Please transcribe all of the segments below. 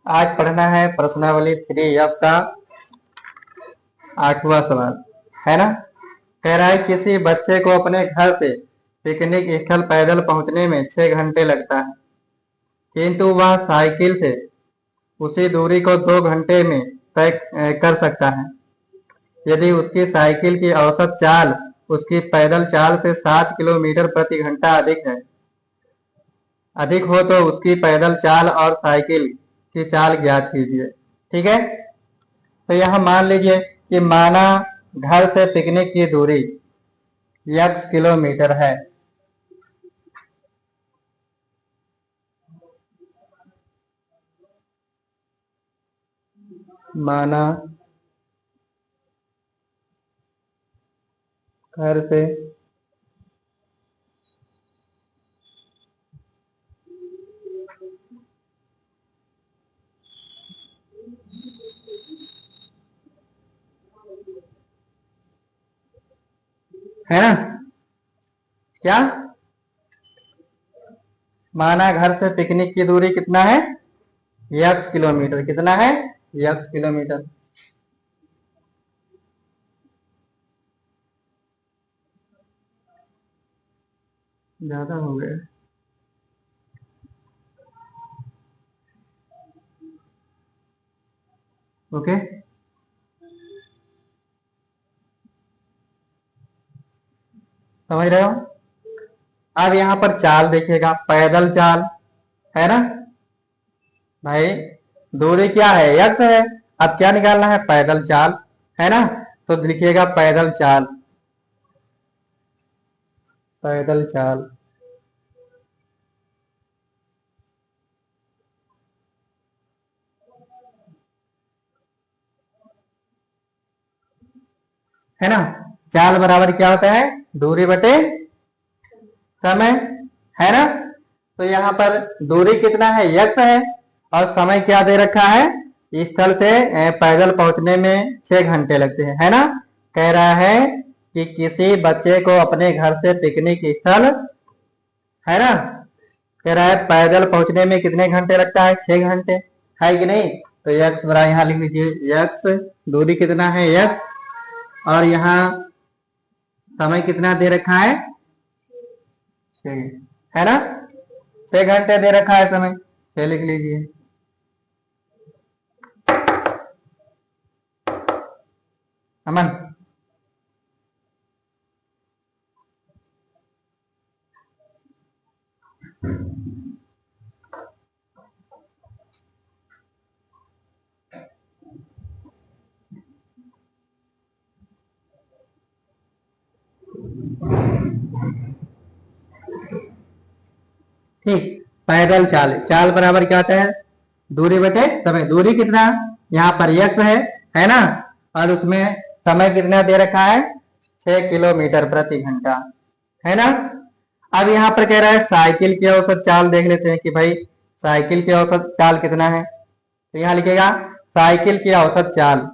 आज पढ़ना है प्रश्नावली 3F का 8वां सवाल, है ना। कह रहा है किसी बच्चे को अपने घर से पिकनिक स्थल पैदल पहुंचने में 6 घंटे लगता है, किंतु वह साइकिल से उसी दूरी को 2 घंटे में तय कर सकता है। यदि उसकी साइकिल की औसत चाल उसकी पैदल चाल से 7 किलोमीटर प्रति घंटा अधिक हो तो उसकी पैदल चाल और साइकिल की चाल ज्ञात कीजिए। ठीक है, तो यह मान लीजिए कि माना घर से पिकनिक की दूरी x किलोमीटर है। माना घर से है ना, क्या माना घर से पिकनिक की दूरी कितना है, x किलोमीटर। कितना है, x किलोमीटर। ज्यादा हो गया। ओके, समझ रहे हो। अब यहाँ पर चाल देखिएगा, पैदल चाल, है ना भाई। दूरी क्या है, x है। अब क्या निकालना है, पैदल चाल, है ना। तो लिखिएगा पैदल चाल, पैदल चाल। है ना, चाल बराबर क्या होता है, दूरी बटे समय, है ना। तो यहाँ पर दूरी कितना है, x है, और समय क्या दे रखा है, स्थल से पैदल पहुंचने में 6 घंटे लगते हैं, है ना। कह रहा है कि किसी बच्चे को अपने घर से पिकनिक स्थल, है ना, कह रहा है पैदल पहुंचने में कितने घंटे लगता है, 6 घंटे, है कि नहीं। तो x बराबर यहाँ लिख लीजिए, x दूरी कितना है, x, और यहाँ समय कितना दे रखा है, 6, है ना। 6 घंटे दे रखा है समय, 6 लिख लीजिए। अमन, ठीक। पैदल चाल, चाल बराबर क्या होता है, दूरी बटे समय। दूरी कितना, यहाँ पर x है ना, और उसमें समय कितना दे रखा है, 6 किलोमीटर प्रति घंटा, है ना। अब यहाँ पर कह रहा है साइकिल की औसत चाल देख लेते हैं कि भाई साइकिल की औसत चाल कितना है। तो यहाँ लिखेगा साइकिल की औसत चाल,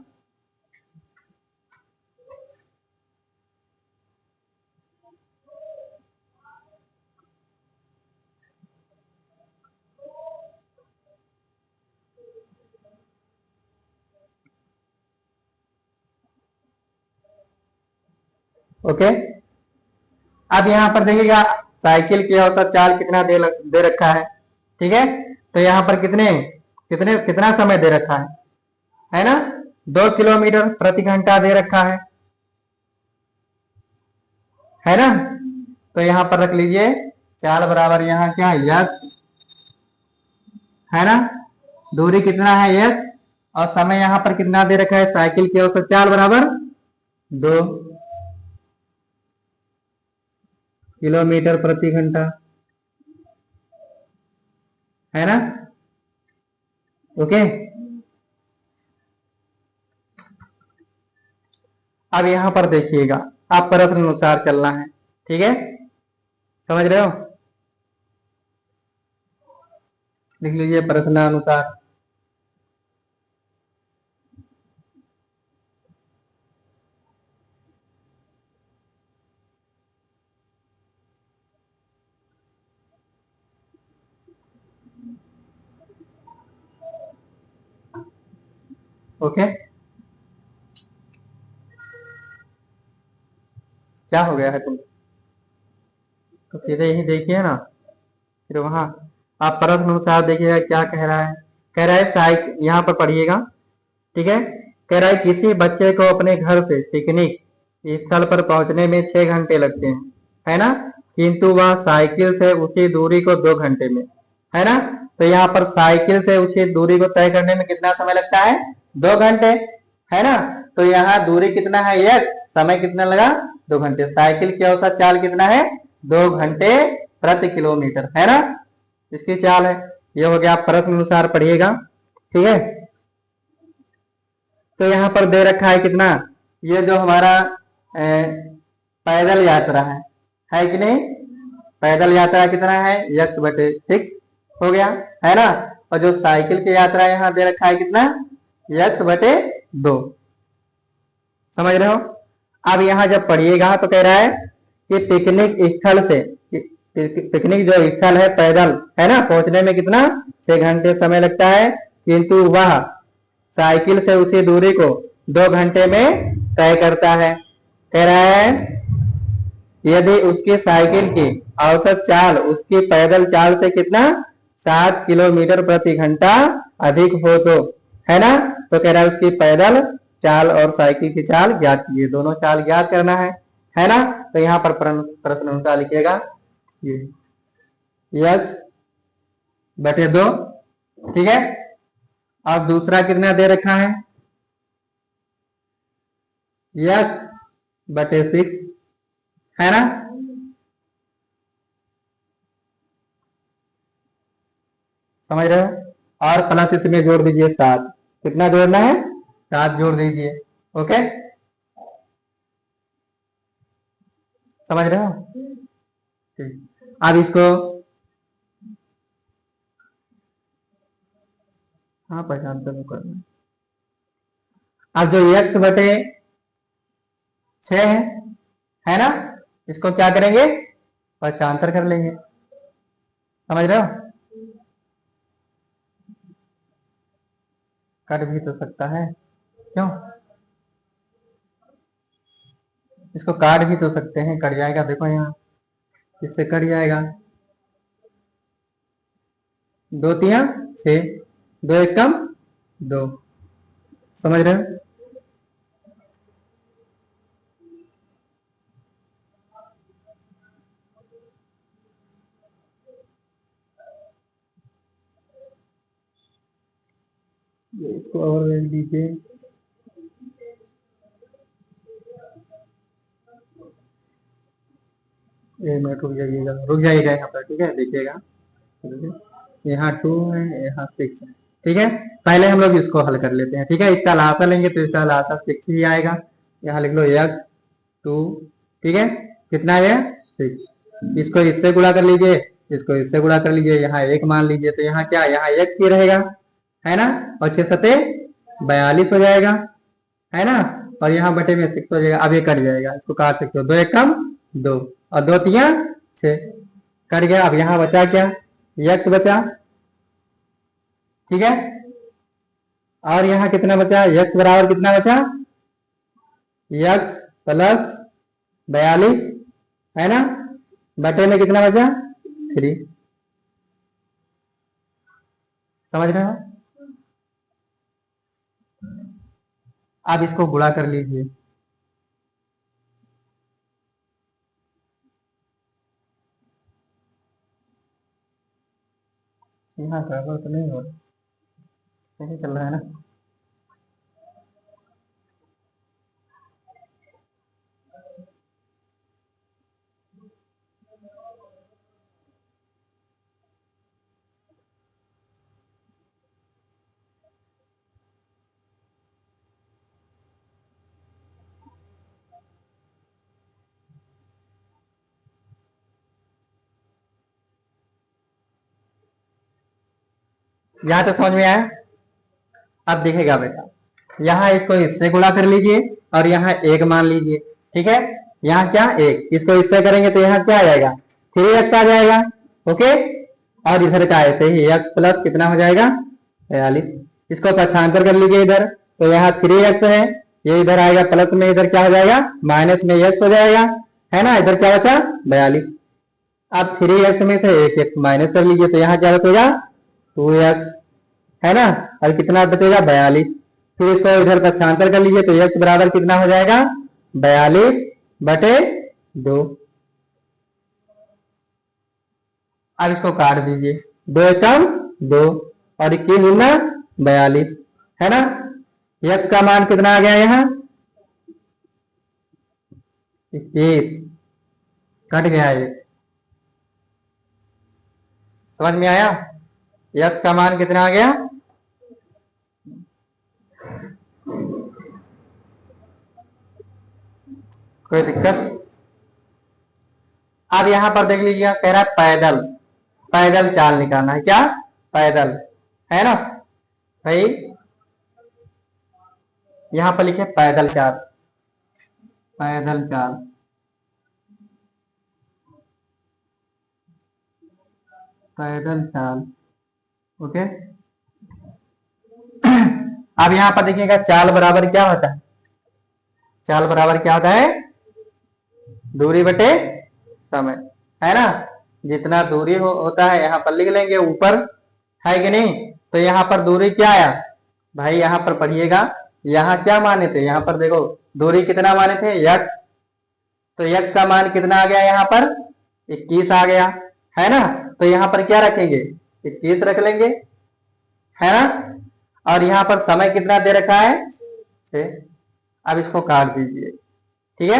ओके। अब यहाँ पर देखिएगा साइकिल की औसत चाल कितना दे रखा है, ठीक है। तो यहाँ पर कितने कितने कितना समय दे रखा है ना, 2 किलोमीटर प्रति घंटा दे रखा है ना। तो यहाँ पर रख लीजिए चाल बराबर यहाँ क्या है, यक्स, है ना। दूरी कितना है, यक्स, और समय यहाँ पर कितना दे रखा है, साइकिल की औसत चाल बराबर 2 किलोमीटर प्रति घंटा, है ना। ओके। अब यहाँ पर देखिएगा, आप प्रश्न अनुसार चलना है, ठीक है, समझ रहे हो। लिख लीजिए प्रश्नानुसार। ओके, क्या हो गया है तुम? तो सीधे यही देखिए ना, फिर वहां आप प्रश्न अनुसार देखिएगा क्या कह रहा है। कह रहा है साइकिल, यहाँ पर पढ़िएगा, ठीक है। कह रहा है किसी बच्चे को अपने घर से पिकनिक स्थल पर पहुंचने में 6 घंटे लगते हैं, है ना, किंतु वह साइकिल से उसी दूरी को 2 घंटे में, है ना। तो यहाँ पर साइकिल से उसी दूरी को तय करने में कितना समय लगता है? 2 घंटे, है ना। तो यहाँ दूरी कितना है? एक, समय कितना लगा? 2 घंटे। साइकिल की औसत चाल कितना है? 2 घंटे प्रति किलोमीटर, है ना, इसकी चाल है। ये हो गया, प्रश्न अनुसार पढ़िएगा, ठीक है। तो यहाँ पर दे रखा है कितना, ये जो हमारा पैदल यात्रा है कि नहीं? पैदल यात्रा कितना है? x/6 हो गया, है ना। और जो साइकिल की यात्रा यहाँ दे रखा है कितना? x/2, समझ रहे हो। अब यहाँ जब पढ़िएगा तो कह रहा है कि पिकनिक स्थल से, पिकनिक जो स्थल है पैदल, है ना, पहुंचने में कितना? 6 घंटे समय लगता है, किंतु वह साइकिल से उसी दूरी को 2 घंटे में तय करता है। कह रहा है यदि उसकी साइकिल की औसत चाल उसकी पैदल चाल से कितना? 7 किलोमीटर प्रति घंटा अधिक हो तो, है ना। तो कह रहा है उसकी पैदल चाल और साइकिल की चाल ज्ञात कीजिए, दोनों चाल ज्ञात करना है ना। तो यहाँ पर प्रश्न अनुसार लिखिएगा ये x/2, ठीक है। और दूसरा कितना दे रखा है? x/6, है ना। समझ रहे हो। और प्लस इसमें जोड़ दीजिए 7, कितना जोड़ना है? 7 जोड़ दीजिए, ओके, समझ रहे हो। ठीक, अब इसको, हाँ पहचान तो करना। अब जो x/6 है ना, इसको क्या करेंगे? पक्षांतर कर लेंगे, समझ रहे हो। कट भी तो सकता है, क्यों? इसको काट भी तो सकते हैं, कट जाएगा, देखो यहाँ इससे कट जाएगा। 2 × 6, 2 × 1 = 2, समझ रहे हो। इसको और देख दीजिए, रुक जाइएगा यहाँ पर, ठीक है, देखिएगा। यहाँ 2 है, यहाँ 6 है, ठीक है। पहले हम लोग इसको हल कर लेते हैं, ठीक है। इसका लासा लेंगे तो इसका लासा 6 ही आएगा। यहाँ लिख लो x2, ठीक है, कितना है? 6। इसको इससे गुणा कर लीजिए, इसको इससे गुणा कर लीजिए, यहाँ 1 मान लीजिए, तो यहाँ क्या? यहाँ 1 ही रहेगा, है ना। और 6 × 7 = 42 हो जाएगा, है ना। और यहाँ बटे में 6 हो जाएगा। अब ये कट जाएगा, इसको काट सकते हो, 2 × 1 = 2 और 2 × 3 = 6, कट गया। अब यहाँ बचा क्या? x बचा, ठीक है। और यहाँ कितना बचा? x बराबर कितना बचा? x + 42, है ना, बटे में कितना बचा? 3, समझ रहे हो। अब इसको गुणा कर लीजिए, यहाँ गड़बड़ तो नहीं हो रहा, सही चल रहा है ना। यहाँ तो समझ में आया। अब देखेगा बेटा, यहाँ इसको इससे गुणा कर लीजिए और यहाँ 1 मान लीजिए, ठीक है। यहाँ क्या? 1, इसको इससे करेंगे तो यहाँ क्या आ जाएगा? 3x आ जाएगा, ओके। और इधर का ऐसे ही x प्लस कितना हो जाएगा? 42। इसको पक्षांतर कर लीजिए इधर, तो यहाँ 3x है, ये इधर आएगा प्लस में, इधर क्या हो जाएगा माइनस में x हो जाएगा, है ना। इधर क्या बचा 42। अब 3x में से एक x माइनस कर लीजिए, तो यहाँ क्या बचेगा 2x, है ना। और कितना बचेगा 42। फिर इसको इधर पक्षांतर कर लीजिए, तो x बराबर कितना हो जाएगा 42/2। अब इसको काट दीजिए, 2 एकम 2 और 21 गुना 42, है ना। x का मान कितना आ गया यहाँ 21, कट गया ये, समझ में आया। x का मान कितना आ गया, कोई दिक्कत। अब यहां पर देख लीजिए, कह रहा है पैदल, पैदल चाल निकालना है, क्या पैदल, है ना भाई। यहां पर लिखे पैदल चाल, पैदल चाल, पैदल चाल, ओके। अब यहां पर देखिएगा चाल बराबर क्या होता है, चाल बराबर क्या होता है दूरी बटे समय, है ना। जितना दूरी होता है यहाँ पर लिख लेंगे ऊपर, है कि नहीं। तो यहाँ पर दूरी क्या आया भाई, यहाँ पर पढ़िएगा, यहाँ क्या माने थे, यहाँ पर देखो दूरी कितना माने थे x, तो x का मान कितना आ गया यहाँ पर 21 आ गया, है ना। तो यहाँ पर क्या रखेंगे 21 रख लेंगे, है ना। और यहाँ पर समय कितना दे रखा है 6। अब इसको काट दीजिए, ठीक है।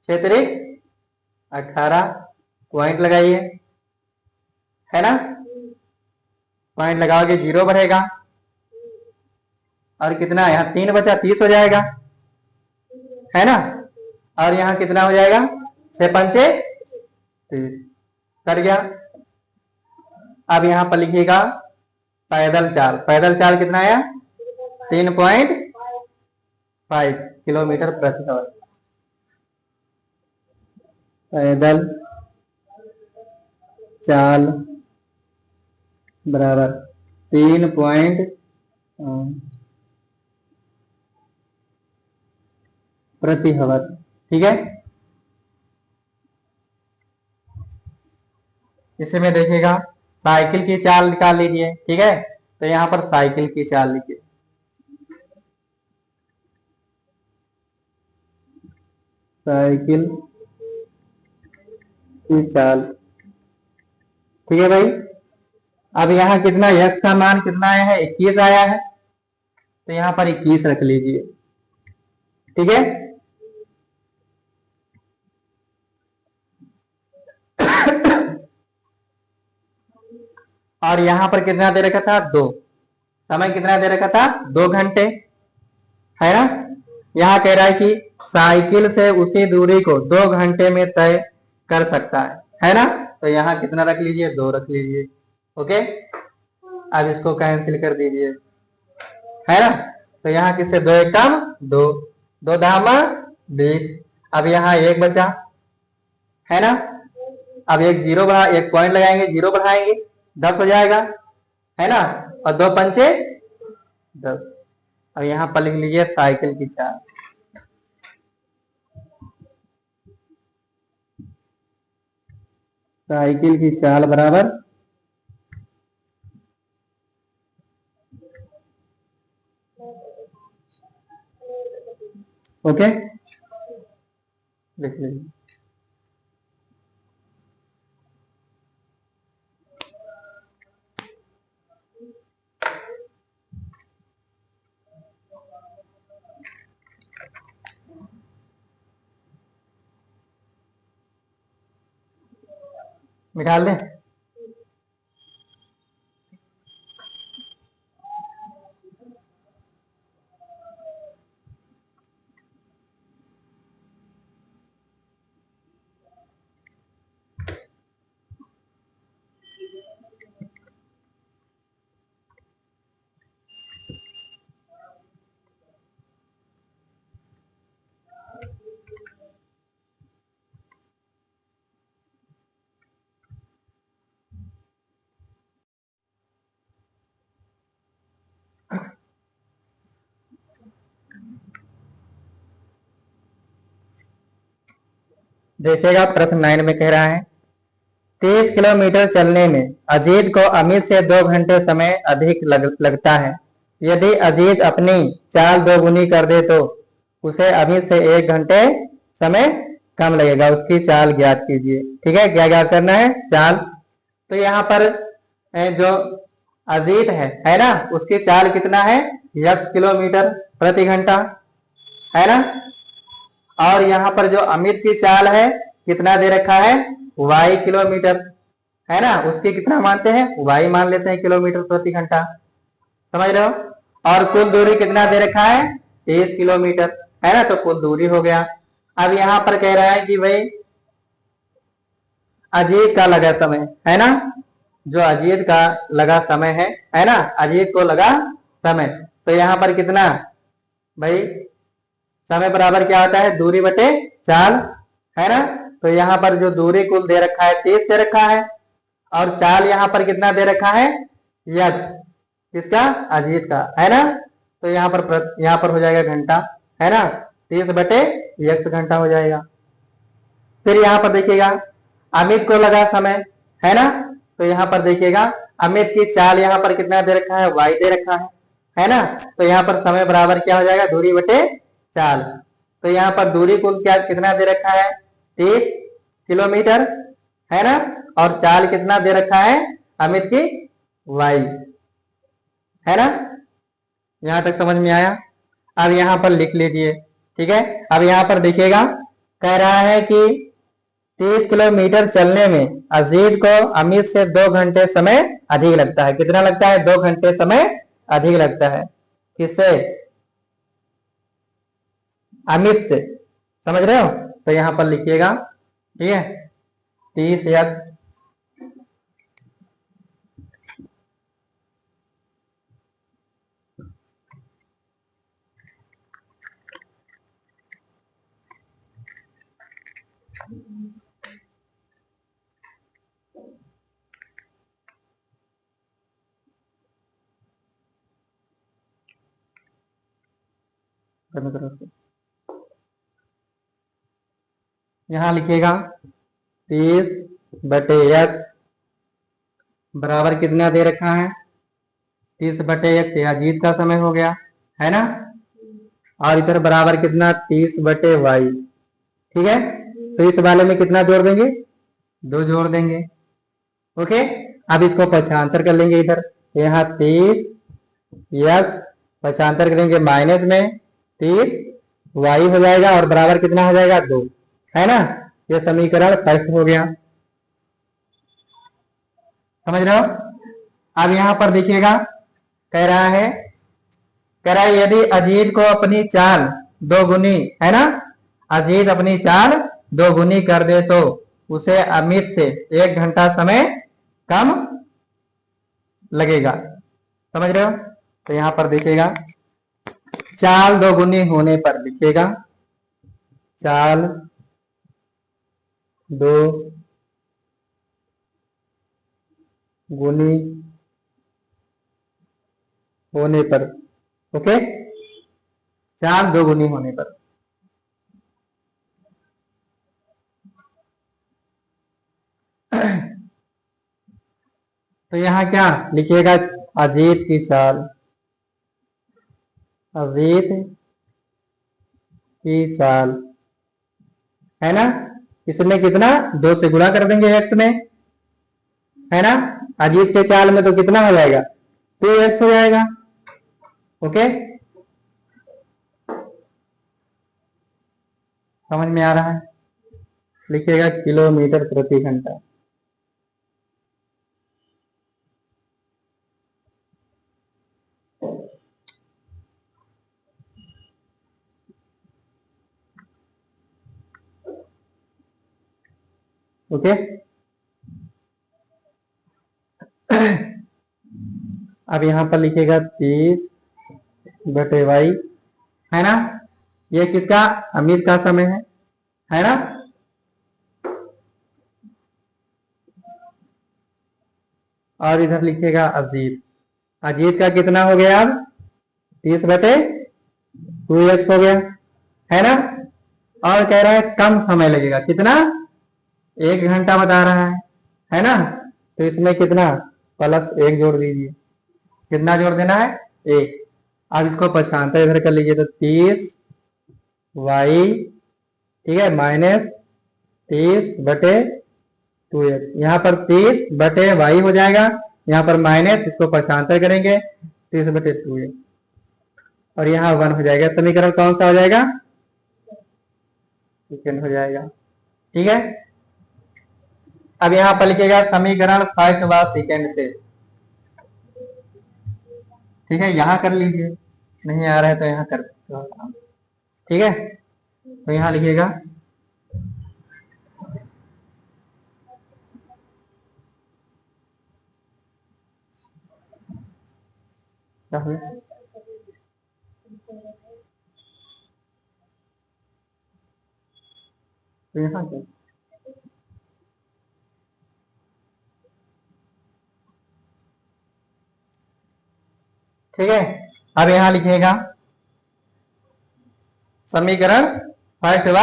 6 तिरिक 18, पॉइंट लगाइए, है ना। पॉइंट लगाओगे 0 बढ़ेगा, और कितना यहाँ 3 बचा 30 हो जाएगा, है ना। और यहाँ कितना हो जाएगा 6 पंचे 30, कर गया। अब यहाँ पर लिखिएगा पैदल चाल, पैदल चाल कितना आया 3.5 किलोमीटर प्रति आवर, पैदल चाल बराबर 3 प्रति आवर, ठीक है। इसमें देखिएगा साइकिल की चाल निकाल लीजिए, ठीक है। तो यहाँ पर साइकिल की चाल लिखिए, साइकिल की चाल, ठीक है भाई। अब यहाँ कितना x का मान कितना आया है 21 आया है, तो यहाँ पर 21 रख लीजिए, ठीक है। और यहाँ पर कितना दे रखा था 2, समय कितना दे रखा था 2 घंटे, है ना। यहाँ कह रहा है कि साइकिल से उसी दूरी को 2 घंटे में तय कर सकता है ना। तो यहाँ कितना रख लीजिए 2 रख लीजिए, ओके। अब इसको कैंसिल कर दीजिए, है ना। तो यहाँ किससे 2 एक कम 2, 2 धामा 20। अब यहाँ 1 बचा, है ना। अब एक 0 बढ़ा, एक पॉइंट लगाएंगे 0 बढ़ाएंगे 10 हो जाएगा, है ना। और 2 पंचे 10। अब यहाँ पर लिख लीजिए साइकिल की चाल, साइकिल की चाल बराबर ओके, लिख लीजिए। निकाल दें, देखिएगा प्रश्न 9 में कह रहा है 30 किलोमीटर चलने में अजीत को अमित से 2 घंटे समय अधिक लगता है। यदि अजीत अपनी चाल दोगुनी कर दे तो उसे अमित से 1 घंटे समय कम लगेगा। उसकी चाल ज्ञात कीजिए। ठीक है, क्या ज्ञात करना है? चाल। तो यहाँ पर जो अजीत है ना, उसकी चाल कितना है? x किलोमीटर प्रति घंटा, है ना। और यहाँ पर जो अमित की चाल है कितना दे रखा है? y किलोमीटर, है ना। उसकी कितना मानते हैं? y मान लेते हैं किलोमीटर प्रति घंटा। समझ रहे हो? और कुल दूरी कितना दे रखा है? 30 किलोमीटर, है ना। तो कुल दूरी हो गया। अब यहाँ पर कह रहा है कि भाई अजीत का लगा समय, है ना। जो अजीत का लगा समय है ना, अजीत को लगा समय। तो यहाँ पर कितना भाई? समय बराबर क्या होता है? दूरी बटे चाल, है ना। तो यहाँ पर जो दूरी कुल दे रखा है 30 दे रखा है, और चाल यहाँ पर कितना दे रखा है? यज्ञ, किसका? अजीत का, है ना। तो यहाँ पर हो जाएगा घंटा, है ना। 30 बटे यज्ञ घंटा हो जाएगा। फिर यहाँ पर देखिएगा अमित को लगा समय, है ना। तो यहाँ पर देखिएगा अमित की चाल यहाँ पर कितना दे रखा है? y दे रखा है ना। तो यहाँ पर समय बराबर क्या हो जाएगा? दूरी बटे चाल। तो यहाँ पर दूरी कुल क्या कितना दे रखा है? 30 किलोमीटर, है ना। और चाल कितना दे रखा है अमित की? y, है ना। यहां तक समझ में आया? अब यहाँ पर लिख लीजिए। ठीक है, अब यहाँ पर देखिएगा कह रहा है कि 30 किलोमीटर चलने में अजीत को अमित से 2 घंटे समय अधिक लगता है। कितना लगता है? 2 घंटे समय अधिक लगता है। किससे? अमित से। समझ रहे हो? तो यहाँ पर लिखिएगा। ठीक है, 30 या यहाँ लिखिएगा 30 बटे x बराबर कितना दे रखा है? 30 बटे x अजीत का समय हो गया, है ना। और इधर बराबर कितना? 30 बटे y। ठीक है, तो इस वाले में कितना जोड़ देंगे? 2 जोड़ देंगे। ओके, अब इसको पक्षांतर कर लेंगे। इधर यहाँ 30 x पक्षांतर करेंगे माइनस में 30 y हो जाएगा, और बराबर कितना हो जाएगा? 2, है ना। यह समीकरण फर्स्ट हो गया। समझ रहे हो? अब यहाँ पर देखिएगा कह रहा है यदि अजीत को अपनी चाल 2 गुनी, है ना, अजीत अपनी चाल 2 गुनी कर दे तो उसे अमित से 1 घंटा समय कम लगेगा। समझ रहे हो? तो यहाँ पर देखिएगा चाल 2 गुनी होने पर लिखिएगा चाल 2 गुनी होने पर। ओके, चाल 2 गुनी होने पर। तो यहाँ क्या लिखिएगा? अजीत की चाल, अजीत की चाल, है ना। इसमें कितना? 2 से गुणा कर देंगे x में, है ना। अजीत के चाल में तो कितना हो जाएगा? 2x हो जाएगा। ओके, समझ में आ रहा है? लिखिएगा किलोमीटर प्रति घंटा। ओके, अब यहां पर लिखिएगा 30 बटे y, है ना। ये किसका? अमित का समय है ना। और इधर लिखिएगा अजीत, अजीत का कितना हो गया? अब 30 बटे 2x हो गया, है ना। और कह रहा है कम समय लगेगा, कितना? 1 घंटा बता रहा है ना? तो इसमें कितना +1 जोड़ दीजिए। कितना जोड़ देना है? 1। अब इसको पक्षांतर इधर कर लीजिए तो 30y, ठीक है, -30/2x। यहाँ पर 30/y हो जाएगा, यहाँ पर माइनस, इसको पक्षांतर करेंगे 30/2x, और यहाँ 1 हो जाएगा। समीकरण कौन सा हो जाएगा? सेकंड हो जाएगा। ठीक है, अब यहाँ पर लिखेगा समीकरण फर्स्ट व सेकंड से। ठीक है, यहाँ कर लीजिए, नहीं आ रहा है तो यहाँ कर सकते हो। ठीक है, तो यहाँ लिखिएगा क्या हुआ? तो यहाँ क्या? ठीक है, अब यहाँ लिखिएगा समीकरण फर्स्ट व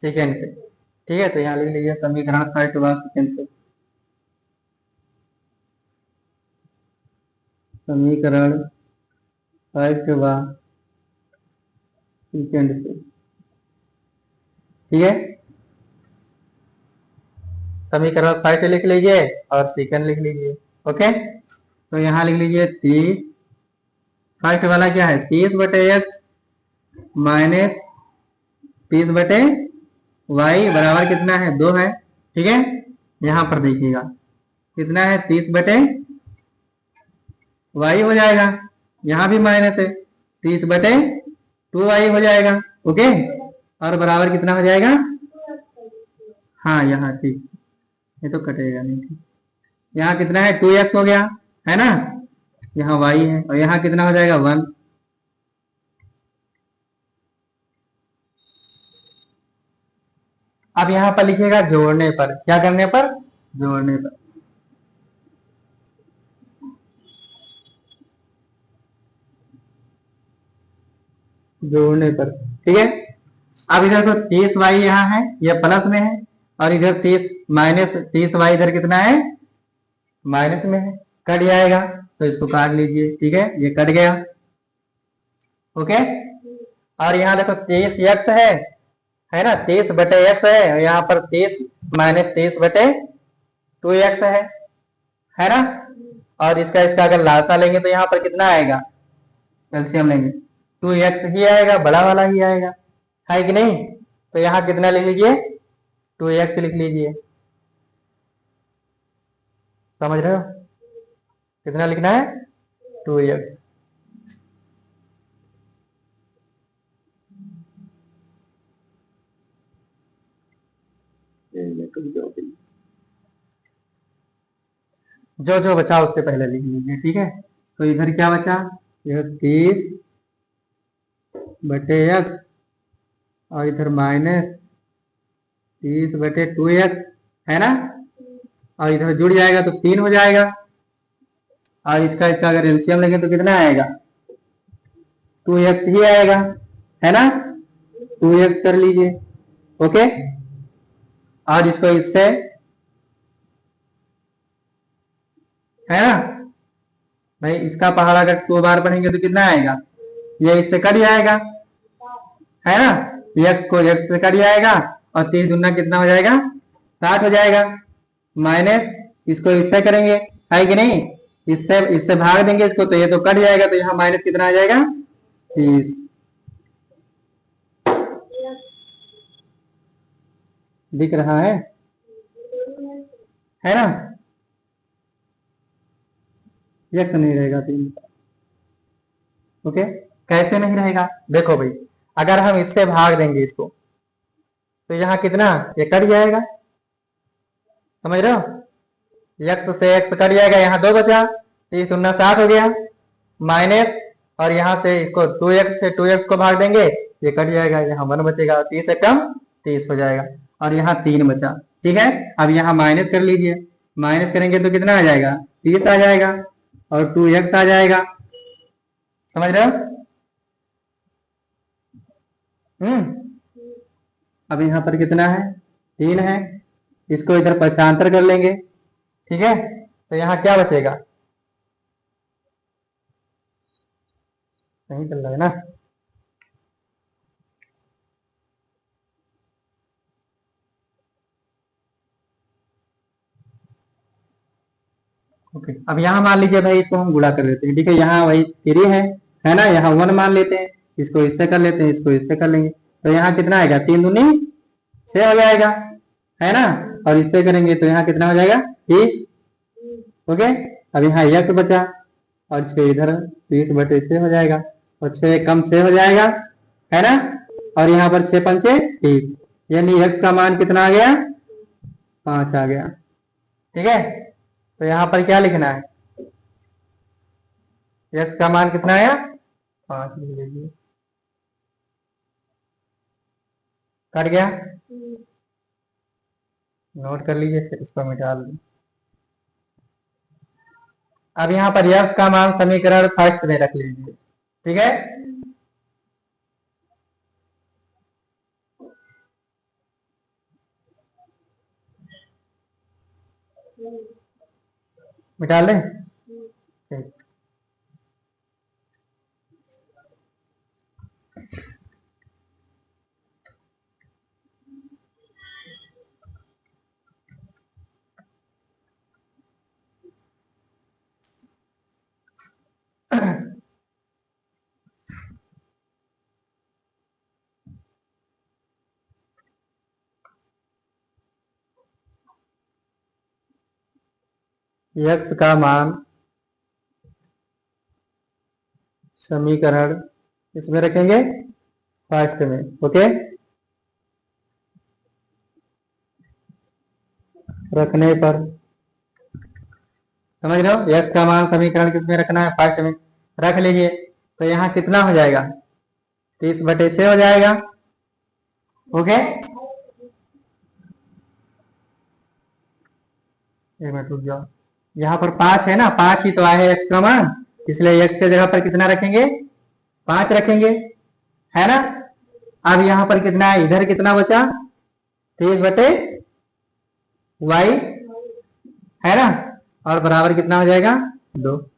सेकंड से। ठीक है, तो यहाँ लिख लीजिए समीकरण फर्स्ट व सेकंड से। समीकरण फर्स्ट व सेकंड से। ठीक है, समीकरण फर्स्ट लिख लीजिए और सेकंड लिख लीजिए। ओके, तो यहाँ लिख लीजिए 30, फर्स्ट वाला क्या है? 30/x माइनस 30/y बराबर कितना है? 2 है। ठीक है, यहाँ पर देखिएगा कितना है? 30/y हो जाएगा, यहाँ भी माइनस है, 30/2y हो जाएगा। ओके, और बराबर कितना हो जाएगा? हाँ, यहाँ ठीक, ये तो कटेगा नहीं। ठीक, यहाँ कितना है? 2x हो गया, है ना? यहाँ y है, और यहाँ कितना हो जाएगा? 1। अब यहाँ पर लिखिएगा जोड़ने पर। क्या करने पर? जोड़ने पर। जोड़ने पर। ठीक है, अब इधर तो 30y यहाँ है, यह प्लस में है, और इधर 30 इधर कितना है? माइनस में है, कट जाएगा, तो इसको काट लीजिए। ठीक है, ये कट गया। ओके, और यहाँ देखो 30x है ना? 30/x है, और यहाँ पर 30 - 30/2x है ना? और इसका अगर लासा लेंगे तो यहाँ पर कितना आएगा? एलसीएम लेंगे 2x ही आएगा, बड़ा वाला ही आएगा, है कि नहीं? तो यहाँ कितना लिख लीजिए? 2x लिख लीजिए। समझ रहे हो? कितना लिखना है? 2x। जो जो बचा उससे पहले लिख लीजिए। ठीक है, तो इधर क्या बचा? यह 30/x, और इधर -30/2x, है ना? और इधर जुड़ जाएगा तो 3 हो जाएगा, और इसका अगर एलसीएम लेंगे तो कितना आएगा? 2x ही आएगा, है ना? 2x कर लीजिए। ओके, और इसको इससे, है ना भाई, इसका पहाड़ा अगर 2 बार पढ़ेंगे तो कितना आएगा? ये इससे कट जाएगा, है ना? x को x से कट जाएगा, और 30 दूना कितना हो जाएगा? 60 हो जाएगा, माइनस इसको इससे करेंगे, है कि नहीं? इससे भाग देंगे इसको, तो ये तो कट जाएगा, तो यहाँ माइनस कितना आ जाएगा? 30। दिख रहा है ना? यक्स नहीं रहेगा 3। ओके, कैसे नहीं रहेगा? देखो भाई, अगर हम इससे भाग देंगे इसको, तो यहाँ कितना? ये कट जाएगा, समझ रहे हो? यक्स से एक्स कट जाएगा, यहाँ 2 बचा, 30 दूना 60 हो गया, माइनस, और यहाँ से इसको 2x से 2x को भाग देंगे, ये कट जाएगा, यहाँ 1 बचेगा, 30 से कम 30 हो जाएगा, और यहाँ 3 बचा। ठीक है, अब यहाँ माइनस कर लीजिए, माइनस करेंगे तो कितना आ जाएगा? 30 आ जाएगा, और 2x आ जाएगा। समझ रहे हो? अब यहाँ पर कितना है, 3 है। इसको इधर पक्षांतर कर लेंगे, ठीक है। तो यहाँ क्या बचेगा, नहीं चल रहा है ना। ओके, अब यहाँ मान लीजिए भाई, इसको हम गुणा कर लेते हैं, ठीक है। यहाँ वही 3 है ना, यहाँ 1 मान लेते हैं, इसको इससे कर लेते हैं, इसको इससे कर लेंगे। तो यहाँ कितना आएगा, 3 दूनी 6 हो जाएगा, है ना। और इससे करेंगे तो यहाँ कितना हो जाएगा, 30। ओके, अब यहाँ यक बचा, और 6 इधर, 30/6 हो जाएगा, और 6 कम 6 हो जाएगा, है ना। और यहाँ पर 6 पंचे 30, यानी यक्स का मान कितना आ गया, 5 आ गया, ठीक है। तो यहाँ पर क्या लिखना है, यक्स का मान कितना आया, 5 लिख लीजिए। कट गया, नोट कर लीजिए, फिर इसको मिटा लीजिए। अब यहाँ पर यक्स का मान समीकरण फर्स्ट में रख लीजिए, ठीक है। मिटा लें, ठीक। यक्स का मान समीकरण इसमें रखेंगे, फर्स्ट में, ओके। रखने पर समझ रहे हो, यक्स का मान समीकरण किसमें रखना है, फर्स्ट में रख लीजिए। तो यहाँ कितना हो जाएगा, 30/6 हो जाएगा, ओके। एक मिनट रुक जाओ, यहाँ पर 5 है ना, 5 ही तो आया है यक्स का मान, इसलिए यक्स के जगह पर कितना रखेंगे, 5 रखेंगे, है ना। अब यहाँ पर कितना है, इधर कितना बचा, 30/y, है ना। और बराबर कितना हो जाएगा, 2।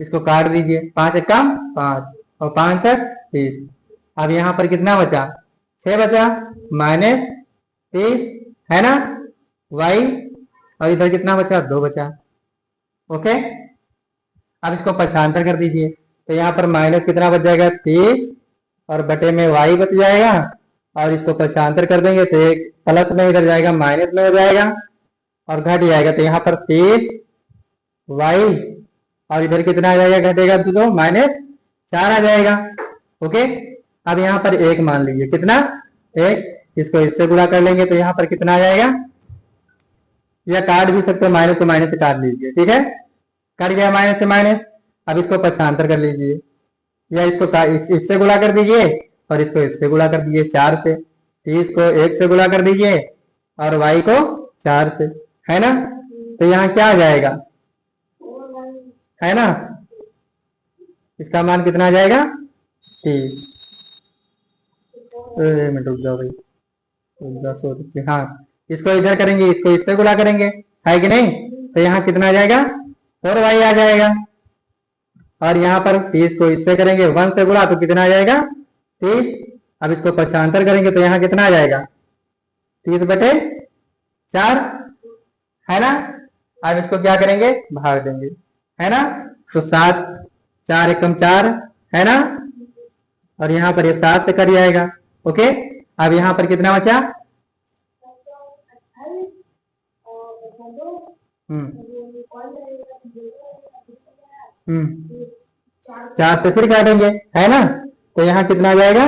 इसको काट दीजिए, 5 एक कम 5, और 5 है 30। अब यहाँ पर कितना बचा, 6 बचा, -30, है ना, y, और इधर कितना बचा, 2 बचा, ओके। अब इसको पक्षांतर कर दीजिए, तो यहाँ पर माइनस कितना बच जाएगा, 30, और बटे में y बच जाएगा, और इसको पक्षांतर कर देंगे तो एक प्लस में इधर जाएगा, माइनस में हो जाएगा, और घट जाएगा। तो यहाँ पर 30y, और इधर कितना आ जाएगा, घटेगा तो -4 आ जाएगा, ओके। अब यहाँ पर 1 मान लीजिए, कितना, 1, इसको इससे गुणा कर लेंगे तो यहाँ पर कितना आ जाएगा, या काट भी सकते हो, माइनस को माइनस से काट लीजिए, ठीक है। कट गया माइनस से माइनस। अब इसको पक्षांतर कर लीजिए, या इसको इससे गुणा कर दीजिए, और इसको इससे गुणा कर दीजिए 4 से, 30 को 1 से गुणा कर दीजिए, और y को 4 से, है ना। तो यहाँ क्या आ जाएगा, है ना, इसका मान कितना आ जाएगा, 30। मिनट रुक जाओ भाई, रुक जाओ, हाँ, इसको इधर करेंगे, इसको इससे गुणा करेंगे, है कि नहीं। तो यहाँ कितना आ जाएगा, 4y आ जाएगा, और यहाँ पर 30 को इससे करेंगे, 1 से गुणा, तो कितना आ जाएगा, 30। अब इसको पक्षांतर करेंगे तो यहाँ कितना आ जाएगा, 30/4, है ना। अब इसको क्या करेंगे, भाग देंगे, है ना। तो 7, 4 एकम 4, है ना, और यहाँ पर ये 7 से कट जाएगा, ओके। अब यहाँ पर कितना बचा, हम्म 4 से फिर काटेंगे, है ना। तो यहाँ कितना आ जाएगा,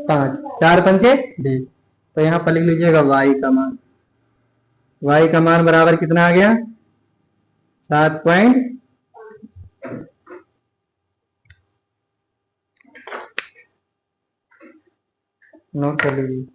5, 4 पंचे 20। तो यहाँ पर लिख लीजिएगा y का मान, y का मान बराबर कितना आ गया, 7. नोट कर लीजिए।